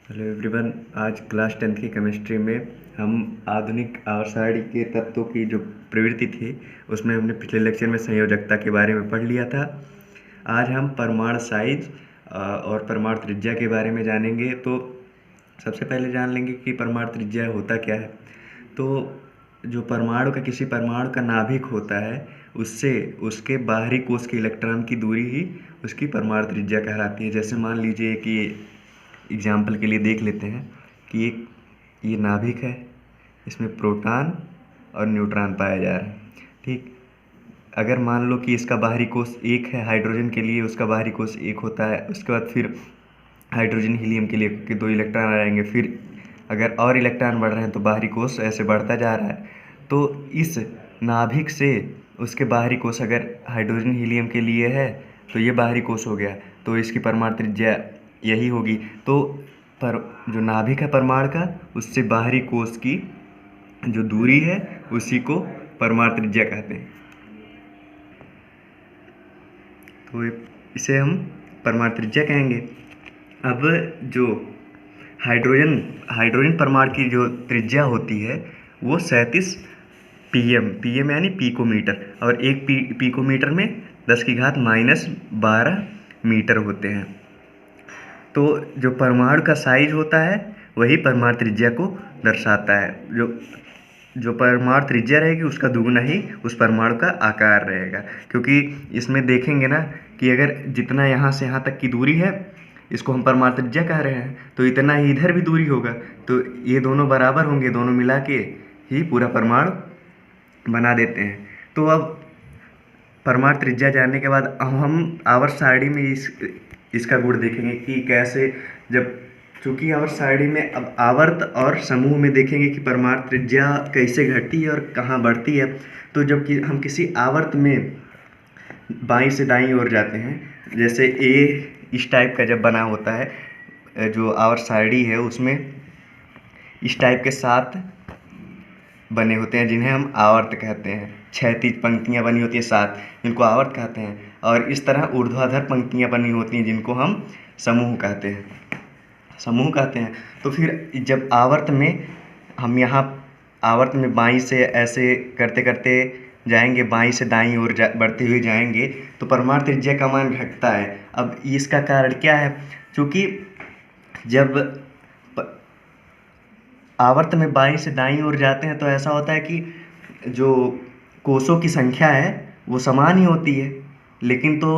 Hello everyone. आज class 10th की chemistry में हम आधुनिक आवर्त सारणी के तत्वों की जो प्रवृत्ति थी उसमें हमने पिछले लेक्चर में संयोजकता के बारे में पढ़ लिया था। आज हम परमाणु साइज और परमाणु त्रिज्या के बारे में जानेंगे। तो सबसे पहले जान लेंगे कि परमाणु त्रिज्या होता क्या है। तो जो परमाणु का किसी परमाणु का नाभिक होता है उससे उसके बाहरी कोश के इलेक्ट्रॉन की दूरी ही उसकी परमाणु त्रिज्या कहलाती है। जैसे मान लीजिए कि एग्जाम्पल के लिए देख लेते हैं कि एक ये नाभिक है, इसमें प्रोटॉन और न्यूट्रॉन पाया जा रहा है। ठीक, अगर मान लो कि इसका बाहरी कोश एक है, हाइड्रोजन के लिए उसका बाहरी कोश एक होता है, उसके बाद फिर हाइड्रोजन हीलियम के लिए कि 2 इलेक्ट्रॉन आ जाएंगे, फिर अगर और इलेक्ट्रॉन बढ़ रहे हैं तो बाहरी कोश ऐसे बढ़ता जा रहा है। तो इस नाभिक से उसके बाहरी कोश अगर हाइड्रोजन हीलियम के लिए है तो ये बाहरी कोश हो गया, तो इसकी परमाणु त्रिज्या यही होगी। तो पर जो नाभिक है परमाणु का, उससे बाहरी कोश की जो दूरी है उसी को परमाणु त्रिज्या कहते हैं। तो इसे हम परमाणु त्रिज्या कहेंगे। अब जो हाइड्रोजन परमाणु की जो त्रिज्या होती है वो 37 पीएम यानी पिकोमीटर, और एक पिकोमीटर में 10⁻⁻12 मीटर होते हैं। तो जो परमाणु का साइज होता है वही परमाणु त्रिज्या को दर्शाता है। जो परमाणु त्रिज्या रहेगी उसका दुगुना ही उस परमाणु का आकार रहेगा, क्योंकि इसमें देखेंगे ना कि अगर जितना यहाँ से यहाँ तक की दूरी है इसको हम परमाणु त्रिज्या कह रहे हैं, तो इतना ही इधर भी दूरी होगा, तो ये दोनों बराबर होंगे, दोनों मिला के ही पूरा परमाणु बना देते हैं। तो अब परमाणु त्रिज्या जानने के बाद हम आवर्त सारणी में इसका गुण देखेंगे कि कैसे, जब चूँकि आवर्त सारणी में अब आवर्त और समूह में देखेंगे कि परमाणु त्रिज्या कैसे घटती है और कहाँ बढ़ती है। तो जब कि हम किसी आवर्त में बाईं से दाईं ओर जाते हैं, जैसे ए इस टाइप का जब बना होता है, जो आवर्त सारणी है उसमें इस टाइप के 7 बने होते हैं जिन्हें हम आवर्त कहते हैं। क्षैतिज पंक्तियाँ बनी होती हैं 7, जिनको आवर्त कहते हैं, और इस तरह ऊर्ध्वाधर पंक्तियाँ बनी होती हैं जिनको हम समूह कहते हैं। तो फिर जब आवर्त में हम यहाँ आवर्त में बाईं से ऐसे करते करते जाएंगे, बाईं से दाईं ओर बढ़ते हुए जाएंगे, तो परमाणु त्रिज्या का मान घटता है। अब इसका कारण क्या है? चूँकि जब आवर्त में बाईं से दाईं ओर जाते हैं तो ऐसा होता है कि जो कोषों की संख्या है वो समान ही होती है, लेकिन तो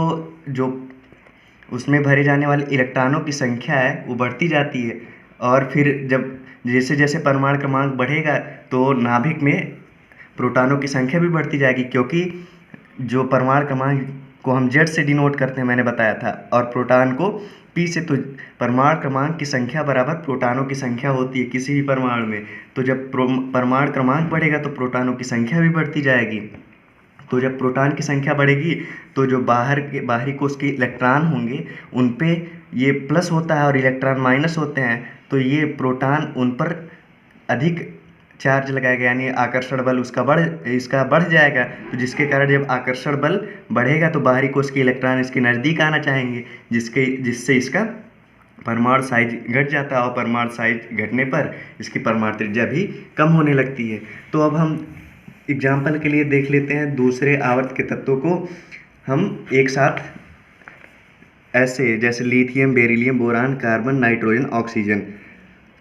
जो उसमें भरे जाने वाले इलेक्ट्रॉनों की संख्या है वो बढ़ती जाती है। और फिर जब जैसे जैसे परमाणु क्रमांक बढ़ेगा तो नाभिक में प्रोटॉनों की संख्या भी बढ़ती जाएगी, क्योंकि जो परमाणु क्रमांक को हम जेड से डिनोट करते हैं, मैंने बताया था, और प्रोटॉन को पी से। तो परमाणु क्रमांक की संख्या बराबर प्रोटॉनों की संख्या होती है किसी भी परमाणु में। तो जब परमाणु क्रमांक बढ़ेगा तो प्रोटॉनों की संख्या भी बढ़ती जाएगी। तो जब प्रोटॉन की संख्या बढ़ेगी तो जो बाहरी कोश के इलेक्ट्रॉन होंगे उन पे ये प्लस होता है और इलेक्ट्रॉन माइनस होते हैं, तो ये प्रोटॉन उन पर अधिक चार्ज लगाएगा, यानी आकर्षण बल इसका बढ़ जाएगा। तो जिसके कारण जब आकर्षण बल बढ़ेगा तो बाहरी कोश के इलेक्ट्रॉन इसके नज़दीक आना चाहेंगे, जिससे इसका परमाणु साइज घट जाता है, और परमाणु साइज घटने पर इसकी परमाणु त्रिज्या भी कम होने लगती है। तो अब हम एग्जाम्पल के लिए देख लेते हैं दूसरे आवर्त के तत्वों को हम एक साथ ऐसे, जैसे lithium, beryllium, boron, carbon, nitrogen, oxygen.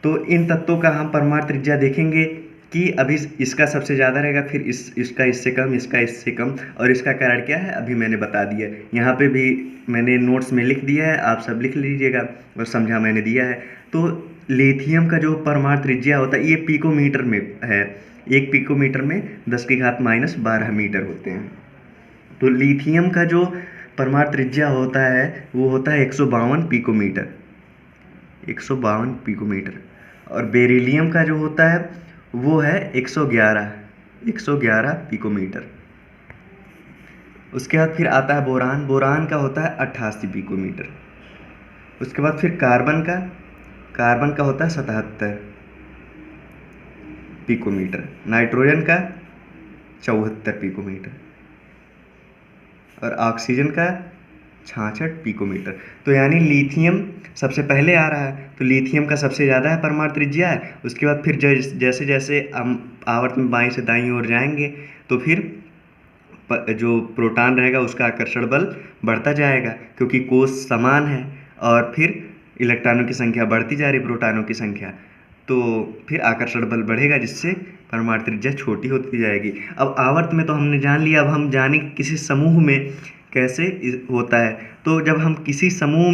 तो इन तत्वों का हम परमाणु त्रिज्या देखेंगे कि अभी इसका सबसे ज़्यादा रहेगा, फिर इसका इससे कम, इसका इससे कम, और इसका कारण क्या है अभी मैंने बता दिया। यहाँ पे भी मैंने नोट्स में लिख दिया है, आप सब लिख लीजिएगा, और समझा मैंने दिया है। तो लिथियम का जो परमाणु त्रिज्या होता है ये पिकोमीटर में है। एक पिकोमीटर में 10⁻12 मीटर होते हैं। तो लिथियम का जो परमाणु त्रिज्या होता है वो होता है 152 पिकोमीटर, 152 पिकोमीटर। और बेरिलियम का जो होता है वो है 111 पिकोमीटर। उसके बाद फिर आता है बोरान का होता है 88 पिकोमीटर। उसके बाद फिर कार्बन का होता है 77 पिकोमीटर। नाइट्रोजन का 74 पिकोमीटर, और ऑक्सीजन का 66 पिकोमीटर। तो यानी लिथियम सबसे पहले आ रहा है, तो लिथियम का सबसे ज़्यादा है परमाणु त्रिज्या। उसके बाद फिर जैसे जैसे हम आवर्त में बाईं से दाईं ओर जाएंगे तो फिर जो प्रोटॉन रहेगा उसका आकर्षण बल बढ़ता जाएगा, क्योंकि कोस समान है। और फिर इलेक्ट्रॉनों की संख्या बढ़ती जा रही, प्रोटॉनों की संख्या, तो फिर आकर्षण बल बढ़ेगा, जिससे परमाणु त्रिज्या छोटी होती जाएगी। अब आवर्त में तो हमने जान लिया, अब हम जाने किसी समूह में कैसे होता है। तो जब हम किसी समूह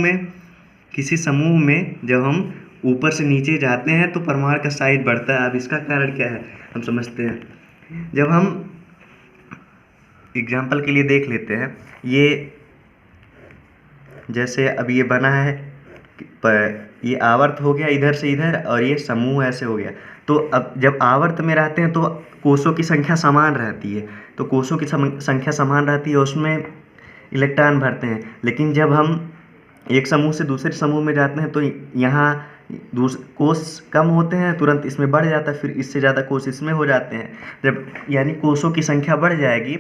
में जब हम ऊपर से नीचे जाते हैं तो परमाणु का साइज बढ़ता है। अब इसका कारण क्या है हम समझते हैं। जब हम एग्जाम्पल के लिए देख लेते हैं, ये जैसे अब ये बना है, ये आवर्त हो गया इधर से इधर, और ये समूह ऐसे हो गया। तो अब जब आवर्त में रहते हैं तो कोषों की संख्या समान रहती है, तो कोषों की संख्या समान रहती है, उसमें इलेक्ट्रॉन भरते हैं। लेकिन जब हम एक समूह से दूसरे समूह में जाते हैं तो यहाँ कोष कम होते हैं, तुरंत इसमें बढ़ जाता है, फिर इससे ज़्यादा कोष इसमें हो जाते हैं। जब यानी कोषों की संख्या बढ़ जाएगी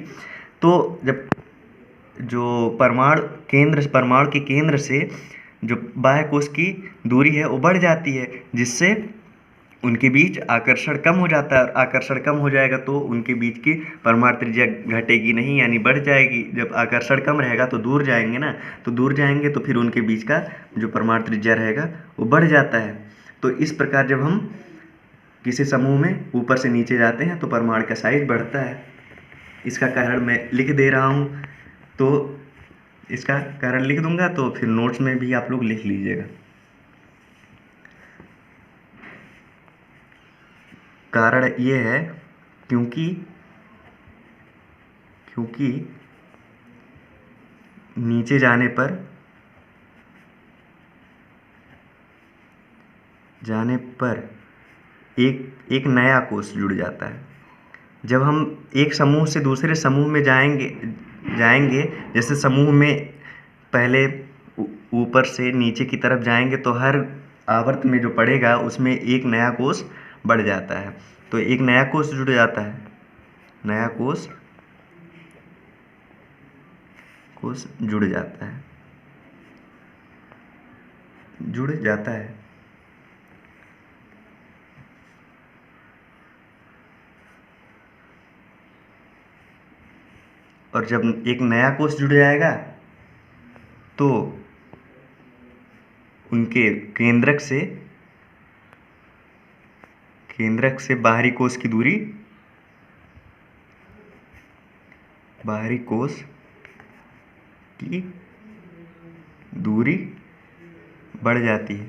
तो जब जो परमाणु के केंद्र से जो बाह्य कोश की दूरी है वो बढ़ जाती है, जिससे उनके बीच आकर्षण कम हो जाता है। और आकर्षण कम हो जाएगा तो उनके बीच की परमाणु त्रिज्या घटेगी नहीं, यानी बढ़ जाएगी। जब आकर्षण कम रहेगा तो दूर जाएंगे ना, तो दूर जाएंगे तो फिर उनके बीच का जो परमाणु त्रिज्या रहेगा वो बढ़ जाता है। तो इस प्रकार जब हम किसी समूह में ऊपर से नीचे जाते हैं तो परमाणु का साइज बढ़ता है। इसका कारण मैं लिख दे रहा हूँ, तो इसका कारण लिख दूंगा, तो फिर नोट्स में भी आप लोग लिख लीजिएगा। कारण ये है क्योंकि नीचे जाने पर एक नया कोष जुड़ जाता है। जब हम एक समूह से दूसरे समूह में जाएंगे, जैसे समूह में पहले ऊपर से नीचे की तरफ जाएंगे तो हर आवर्त में जो पड़ेगा उसमें एक नया कोष बढ़ जाता है। तो एक नया कोष जुड़ जाता है, नया कोष जुड़ जाता है। और जब एक नया कोष जुड़ जाएगा तो उनके केंद्रक से बाहरी कोष की दूरी बढ़ जाती है।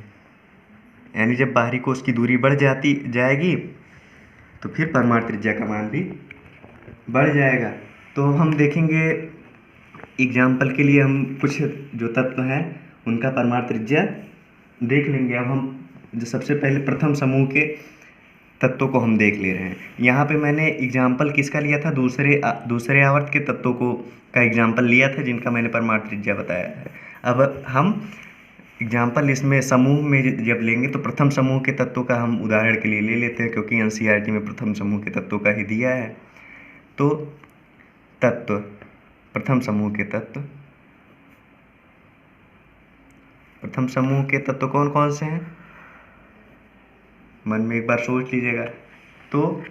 यानी जब बाहरी कोष की दूरी बढ़ जाएगी तो फिर परमाणु त्रिज्या का मान भी बढ़ जाएगा। तो हम देखेंगे एग्जाम्पल के लिए, हम कुछ जो तत्व हैं उनका परमाणु त्रिज्या देख लेंगे। अब हम जो सबसे पहले प्रथम समूह के तत्वों को हम देख ले रहे हैं। यहाँ पे मैंने एग्जाम्पल किसका लिया था, दूसरे आवर्त के तत्वों का एग्जाम्पल लिया था, जिनका मैंने परमाणु त्रिज्या बताया है। अब हम एग्जाम्पल इसमें समूह में जब लेंगे तो प्रथम समूह के तत्वों का हम उदाहरण के लिए ले लेते हैं, क्योंकि एनसीईआरटी में प्रथम समूह के तत्वों का ही दिया है। तो प्रथम समूह के तत्व कौन कौन से हैं, मन में एक बार सोच लीजिएगा। तो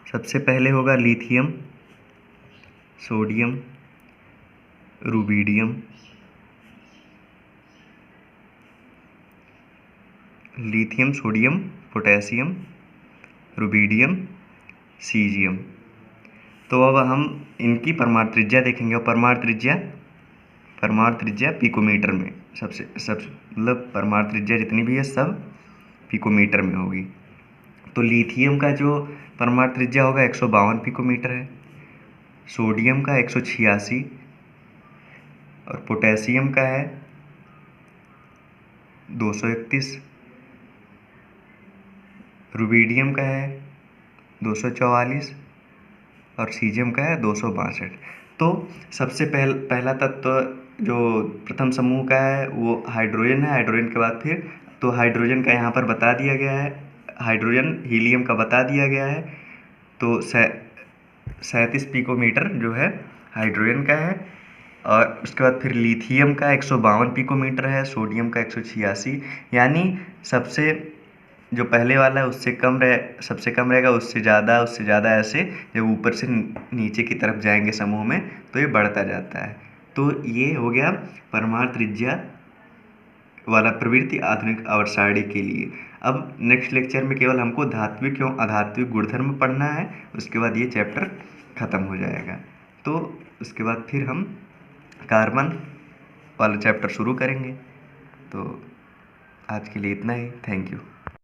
सबसे पहले होगा lithium, sodium, rubidium, lithium, sodium, potassium, rubidium, caesium. तो अब हम इनकी परमाणु त्रिज्या देखेंगे। और परमाणु त्रिज्या पिकोमीटर में सबसे मतलब परमाणु त्रिज्या जितनी भी है सब पिकोमीटर में होगी। तो लिथियम का जो परमाणु त्रिज्या होगा 152 पिकोमीटर है, सोडियम का 186, और पोटेशियम का है 231, रुबिडियम का है 244 और सीजियम का है 262। तो सबसे पहला तत्व जो प्रथम समूह का है वो हाइड्रोजन है। हाइड्रोजन के बाद फिर तो हाइड्रोजन का यहाँ पर बता दिया गया है, हाइड्रोजन हीलियम का बता दिया गया है। तो 37 पिकोमीटर जो है हाइड्रोजन का है। और उसके बाद फिर लिथियम का 152 पिकोमीटर है, सोडियम का 186। यानी सबसे जो पहले वाला है उससे कम सबसे कम रहेगा, उससे ज़्यादा, ऐसे जब ऊपर से नीचे की तरफ जाएंगे समूह में तो ये बढ़ता जाता है। तो ये हो गया परमाणु त्रिज्या वाला प्रवृत्ति आधुनिक आवर्त सारणी के लिए। अब नेक्स्ट लेक्चर में केवल हमको धात्विक एवं अधात्विक गुणधर्म पढ़ना है, उसके बाद ये चैप्टर ख़त्म हो जाएगा। तो उसके बाद फिर हम कार्बन वाला चैप्टर शुरू करेंगे। तो आज के लिए इतना ही। Thank you.